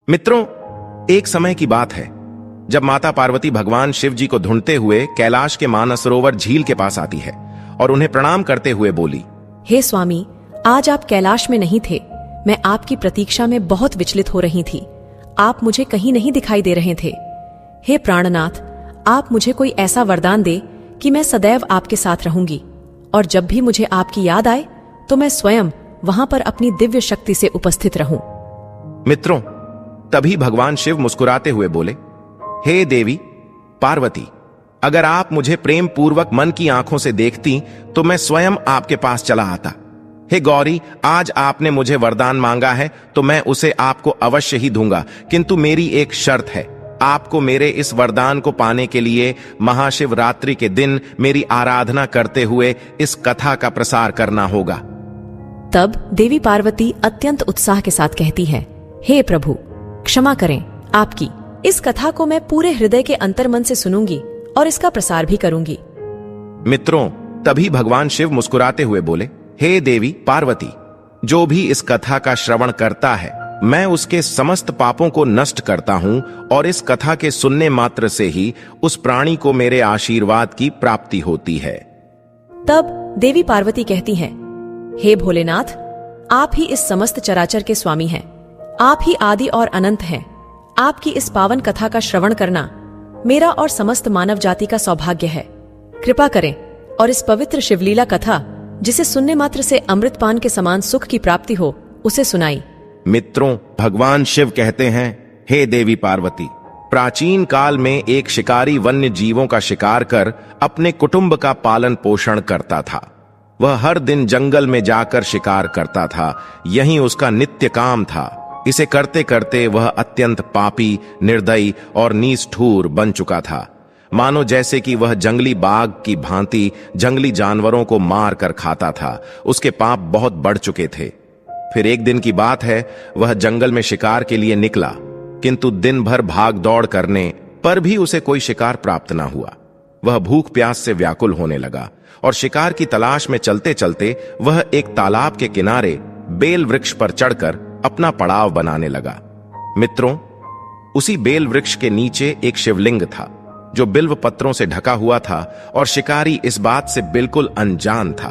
मित्रों, एक समय की बात है जब माता पार्वती भगवान शिव जी को ढूंढते हुए कैलाश के मानसरोवर झील के पास आती है और उन्हें प्रणाम करते हुए बोली, हे स्वामी, आज आप कैलाश में नहीं थे। मैं आपकी प्रतीक्षा में बहुत विचलित हो रही थी। आप मुझे कहीं नहीं दिखाई दे रहे थे। हे प्राणनाथ, आप मुझे कोई ऐसा वरदान दे कि मैं सदैव आपके साथ रहूंगी और जब भी मुझे आपकी याद आए तो मैं स्वयं वहां पर अपनी दिव्य शक्ति से उपस्थित रहूं। मित्रों, तभी भगवान शिव मुस्कुराते हुए बोले, हे देवी पार्वती, अगर आप मुझे प्रेम पूर्वक मन की आंखों से देखती तो मैं स्वयं आपके पास चला आता। हे गौरी, आज आपने मुझे वरदान मांगा है तो मैं उसे आपको अवश्य ही दूंगा, किंतु मेरी एक शर्त है। आपको मेरे इस वरदान को पाने के लिए महाशिवरात्रि के दिन मेरी आराधना करते हुए इस कथा का प्रसार करना होगा। तब देवी पार्वती अत्यंत उत्साह के साथ कहती है, हे प्रभु, क्षमा करें, आपकी इस कथा को मैं पूरे हृदय के अंतर्मन से सुनूंगी और इसका प्रसार भी करूंगी। मित्रों, तभी भगवान शिव मुस्कुराते हुए बोले, हे देवी पार्वती, जो भी इस कथा का श्रवण करता है मैं उसके समस्त पापों को नष्ट करता हूं और इस कथा के सुनने मात्र से ही उस प्राणी को मेरे आशीर्वाद की प्राप्ति होती है। तब देवी पार्वती कहती हैं, हे भोलेनाथ, आप ही इस समस्त चराचर के स्वामी हैं। आप ही आदि और अनंत हैं। आपकी इस पावन कथा का श्रवण करना मेरा और समस्त मानव जाति का सौभाग्य है। कृपा करें और इस पवित्र शिवलीला कथा, जिसे सुनने मात्र से अमृतपान के समान सुख की प्राप्ति हो, उसे सुनाई। मित्रों, भगवान शिव कहते हैं, हे देवी पार्वती, प्राचीन काल में एक शिकारी वन्य जीवों का शिकार कर अपने कुटुंब का पालन पोषण करता था। वह हर दिन जंगल में जाकर शिकार करता था। यही उसका नित्य काम था। इसे करते करते वह अत्यंत पापी, निर्दयी और निष्ठुर बन चुका था। मानो जैसे कि वह जंगली बाघ की भांति जंगली जानवरों को मार कर खाता था। उसके पाप बहुत बढ़ चुके थे। फिर एक दिन की बात है, वह जंगल में शिकार के लिए निकला, किंतु दिन भर भाग दौड़ करने पर भी उसे कोई शिकार प्राप्त न हुआ। वह भूख प्यास से व्याकुल होने लगा और शिकार की तलाश में चलते चलते वह एक तालाब के किनारे बेल वृक्ष पर चढ़कर अपना पड़ाव बनाने लगा। मित्रों, उसी बेल वृक्ष के नीचे एक शिवलिंग था जो बिल्व पत्रों से ढका हुआ था और शिकारी इस बात से बिल्कुल अनजान था।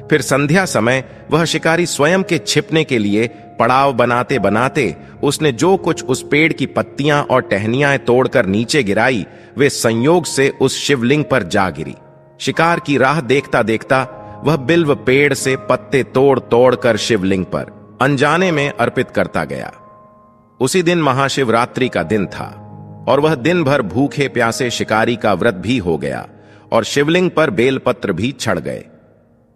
फिर संध्या समय वह शिकारी स्वयं के छिपने के लिए पड़ाव बनाते बनाते उसने जो कुछ उस पेड़ की पत्तियां और टहनियां तोड़कर नीचे गिराई, वे संयोग से उस शिवलिंग पर जा गिरी। शिकार की राह देखता देखता वह बिल्व पेड़ से पत्ते तोड़ तोड़ कर शिवलिंग पर अनजाने में अर्पित करता गया। उसी दिन महाशिवरात्रि का दिन था और वह दिन भर भूखे प्यासे शिकारी का व्रत भी हो गया और शिवलिंग पर बेलपत्र भी चढ़ गए।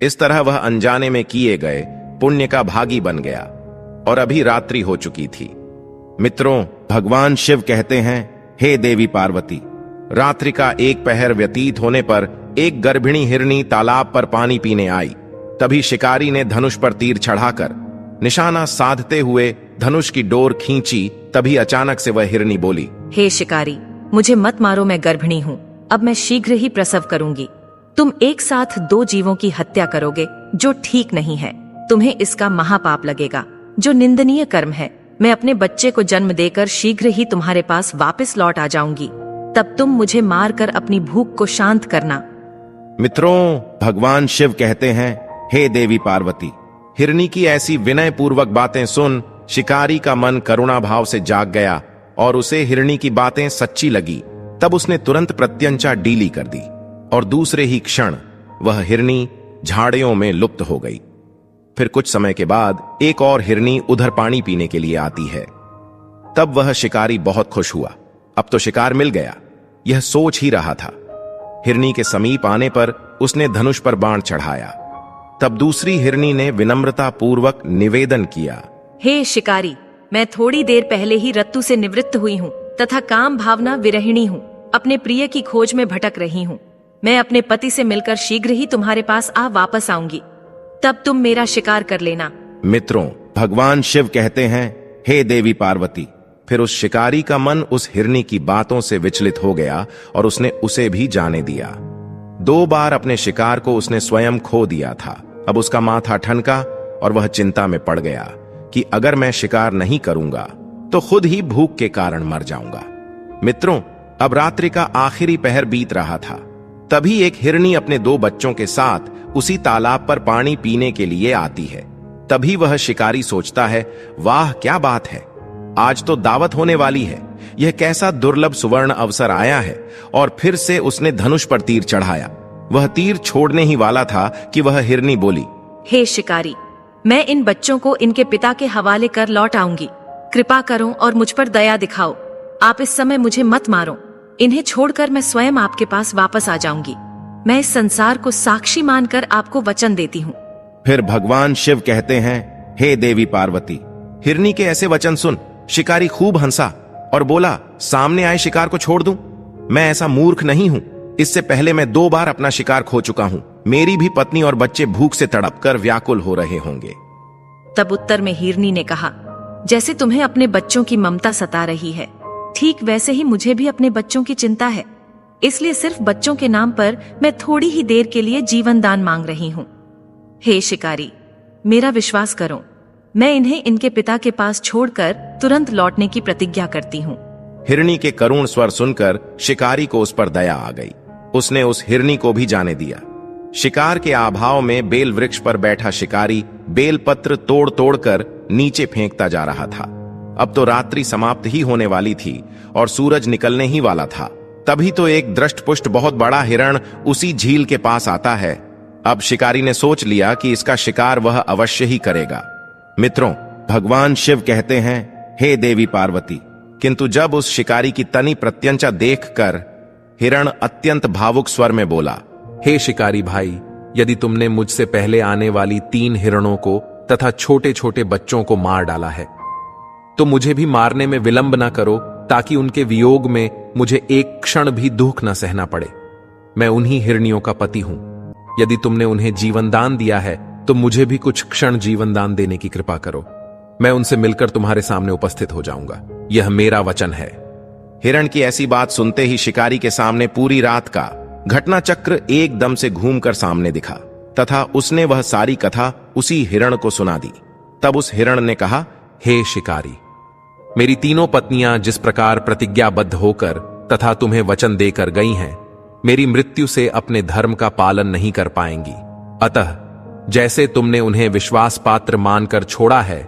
इस तरह वह अनजाने में किए गए पुण्य का भागी बन गया और अभी रात्रि हो चुकी थी। मित्रों, भगवान शिव कहते हैं, हे देवी पार्वती, रात्रि का एक पहर व्यतीत होने पर एक गर्भिणी हिरनी तालाब पर पानी पीने आई। तभी शिकारी ने धनुष पर तीर चढ़ाकर निशाना साधते हुए धनुष की डोर खींची। तभी अचानक से वह हिरनी बोली, हे शिकारी, मुझे मत मारो, मैं गर्भिणी हूँ। अब मैं शीघ्र ही प्रसव करूंगी। तुम एक साथ 2 जीवों की हत्या करोगे, जो ठीक नहीं है। तुम्हें इसका महापाप लगेगा, जो निंदनीय कर्म है। मैं अपने बच्चे को जन्म देकर शीघ्र ही तुम्हारे पास वापस लौट आ जाऊंगी। तब तुम मुझे मारकर अपनी भूख को शांत करना। मित्रों, भगवान शिव कहते हैं, हे देवी पार्वती, हिरनी की ऐसी विनय पूर्वक बातें सुन शिकारी का मन करुणा भाव से जाग गया और उसे हिरनी की बातें सच्ची लगी। तब उसने तुरंत प्रत्यंचा डीली कर दी और दूसरे ही क्षण वह हिरनी झाड़ियों में लुप्त हो गई। फिर कुछ समय के बाद एक और हिरनी उधर पानी पीने के लिए आती है। तब वह शिकारी बहुत खुश हुआ। अब तो शिकार मिल गया, यह सोच ही रहा था। हिरनी के समीप आने पर उसने धनुष पर बाण चढ़ाया। तब दूसरी हिरनी ने विनम्रता पूर्वक निवेदन किया, हे शिकारी, मैं थोड़ी देर पहले ही रत्तु से निवृत्त हुई हूँ तथा काम भावना विरहिणी हूँ। अपने प्रिय की खोज में भटक रही हूँ। मैं अपने पति से मिलकर शीघ्र ही तुम्हारे पास वापस आऊंगी। तब तुम मेरा शिकार कर लेना। मित्रों, भगवान शिव कहते हैं, हे देवी पार्वती, फिर उस शिकारी का मन उस हिरनी की बातों से विचलित हो गया और उसने उसे भी जाने दिया। 2 बार अपने शिकार को उसने स्वयं खो दिया था। अब उसका माथा ठनका और वह चिंता में पड़ गया कि अगर मैं शिकार नहीं करूंगा तो खुद ही भूख के कारण मर जाऊंगा। मित्रों, अब रात्रि का आखिरी पहर बीत रहा था। तभी एक हिरनी अपने 2 बच्चों के साथ उसी तालाब पर पानी पीने के लिए आती है। तभी वह शिकारी सोचता है, वाह क्या बात है, आज तो दावत होने वाली है। यह कैसा दुर्लभ सुवर्ण अवसर आया है। और फिर से उसने धनुष पर तीर चढ़ाया। वह तीर छोड़ने ही वाला था कि वह हिरनी बोली, हे शिकारी, मैं इन बच्चों को इनके पिता के हवाले कर लौट आऊंगी। कृपा करो और मुझ पर दया दिखाओ। आप इस समय मुझे मत मारो। इन्हें छोड़कर मैं स्वयं आपके पास वापस आ जाऊंगी। मैं इस संसार को साक्षी मानकर आपको वचन देती हूँ। फिर भगवान शिव कहते हैं, हे देवी पार्वती, हिरनी के ऐसे वचन सुन। शिकारी खूब हंसा और बोला, सामने आए शिकार को छोड़ दूं? मैं ऐसा मूर्ख नहीं हूं। इससे पहले मैं 2 बार अपना शिकार खो चुका हूं। मेरी भी पत्नी और बच्चे भूख से तड़पकर व्याकुल हो रहे होंगे। तब उत्तर में हिरनी ने कहा, जैसे तुम्हें अपने बच्चों की ममता सता रही है, ठीक वैसे ही मुझे भी अपने बच्चों की चिंता है। इसलिए सिर्फ बच्चों के नाम पर मैं थोड़ी ही देर के लिए जीवन दान मांग रही हूँ। हे शिकारी, मेरा विश्वास करो, मैं इन्हें इनके पिता के पास छोड़कर तुरंत लौटने की प्रतिज्ञा करती हूँ। हिरनी के करुण स्वर सुनकर शिकारी को उस पर दया आ गई। उसने उस हिरनी को भी जाने दिया। शिकार के अभाव में बेल वृक्ष पर बैठा शिकारी बेल पत्र तोड़ तोड़कर नीचे फेंकता जा रहा था। अब तो रात्रि समाप्त ही होने वाली थी और सूरज निकलने ही वाला था। तभी तो एक दृष्टपुष्ट बहुत बड़ा हिरण उसी झील के पास आता है। अब शिकारी ने सोच लिया कि इसका शिकार वह अवश्य ही करेगा। मित्रों, भगवान शिव कहते हैं, हे देवी पार्वती, किंतु जब उस शिकारी की तनी प्रत्यंचा देखकर हिरण अत्यंत भावुक स्वर में बोला, हे शिकारी भाई, यदि तुमने मुझसे पहले आने वाली 3 हिरणों को तथा छोटे छोटे बच्चों को मार डाला है, तो मुझे भी मारने में विलंब न करो, ताकि उनके वियोग में मुझे एक क्षण भी दुख न सहना पड़े। मैं उन्हीं हिरनियों का पति हूं। यदि तुमने उन्हें जीवन दान दिया है, तो मुझे भी कुछ क्षण जीवन दान देने की कृपा करो। मैं उनसे मिलकर तुम्हारे सामने उपस्थित हो जाऊंगा। यह मेरा वचन है। हिरण की ऐसी बात सुनते ही शिकारी के सामने पूरी रात का घटना चक्र एकदम से घूमकर सामने दिखा तथा उसने वह सारी कथा उसी हिरण को सुना दी। तब उस हिरण ने कहा, हे शिकारी, मेरी 3 पत्नियां जिस प्रकार प्रतिज्ञाबद्ध होकर तथा तुम्हें वचन देकर गई हैं, मेरी मृत्यु से अपने धर्म का पालन नहीं कर पाएंगी। अतः जैसे तुमने उन्हें विश्वास पात्र मानकर छोड़ा है,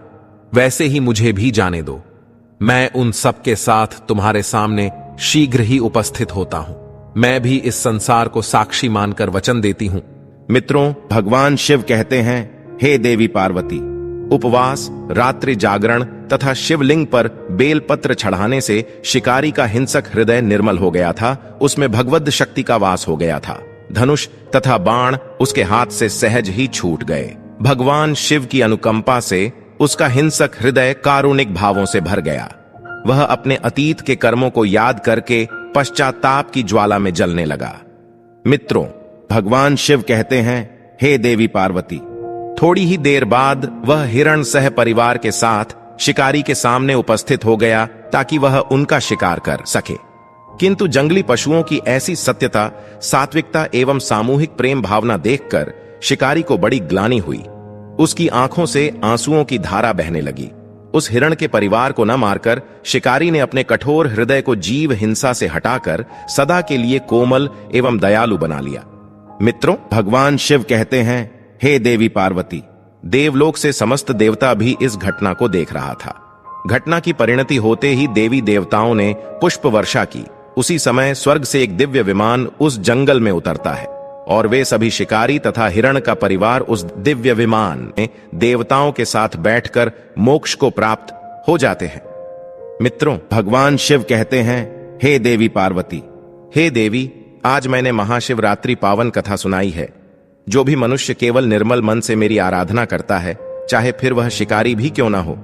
वैसे ही मुझे भी जाने दो। मैं उन सब के साथ तुम्हारे सामने शीघ्र ही उपस्थित होता हूं। मैं भी इस संसार को साक्षी मानकर वचन देती हूं। मित्रों, भगवान शिव कहते हैं, हे देवी पार्वती, उपवास, रात्रि जागरण तथा शिवलिंग पर बेलपत्र चढ़ाने से शिकारी का हिंसक हृदय निर्मल हो गया था। उसमें भगवद शक्ति का वास हो गया था। धनुष तथा बाण उसके हाथ से सहज ही छूट गए। भगवान शिव की अनुकंपा से उसका हिंसक हृदय कारुणिक भावों से भर गया। वह अपने अतीत के कर्मों को याद करके पश्चाताप की ज्वाला में जलने लगा। मित्रों, भगवान शिव कहते हैं, हे देवी पार्वती, थोड़ी ही देर बाद वह हिरण सह परिवार के साथ शिकारी के सामने उपस्थित हो गया ताकि वह उनका शिकार कर सके। किंतु जंगली पशुओं की ऐसी सत्यता, सात्विकता एवं सामूहिक प्रेम भावना देखकर शिकारी को बड़ी ग्लानि हुई। उसकी आंखों से आंसुओं की धारा बहने लगी। उस हिरण के परिवार को न मारकर शिकारी ने अपने कठोर हृदय को जीव हिंसा से हटाकर सदा के लिए कोमल एवं दयालु बना लिया। मित्रों, भगवान शिव कहते हैं, हे देवी पार्वती, देवलोक से समस्त देवता भी इस घटना को देख रहा था। घटना की परिणति होते ही देवी देवताओं ने पुष्प वर्षा की। उसी समय स्वर्ग से एक दिव्य विमान उस जंगल में उतरता है और वे सभी शिकारी तथा हिरण का परिवार उस दिव्य विमान में देवताओं के साथ बैठकर मोक्ष को प्राप्त हो जाते हैं। मित्रों, भगवान शिव कहते हैं, हे देवी पार्वती, हे देवी, आज मैंने महाशिवरात्रि पावन कथा सुनाई है। जो भी मनुष्य केवल निर्मल मन से मेरी आराधना करता है, चाहे फिर वह शिकारी भी क्यों ना हो,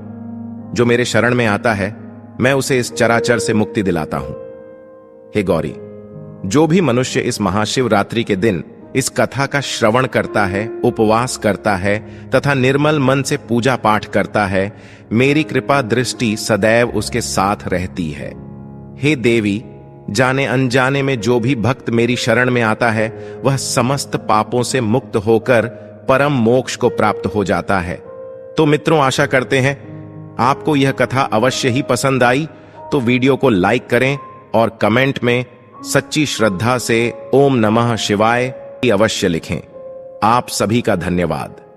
जो मेरे शरण में आता है, मैं उसे इस चराचर से मुक्ति दिलाता हूं। हे गौरी, जो भी मनुष्य इस महाशिवरात्रि के दिन इस कथा का श्रवण करता है, उपवास करता है तथा निर्मल मन से पूजा पाठ करता है, मेरी कृपा दृष्टि सदैव उसके साथ रहती है। हे देवी, जाने अनजाने में जो भी भक्त मेरी शरण में आता है, वह समस्त पापों से मुक्त होकर परम मोक्ष को प्राप्त हो जाता है। तो मित्रों, आशा करते हैं आपको यह कथा अवश्य ही पसंद आई तो वीडियो को लाइक करें और कमेंट में सच्ची श्रद्धा से ओम नमः शिवाय अवश्य लिखें। आप सभी का धन्यवाद।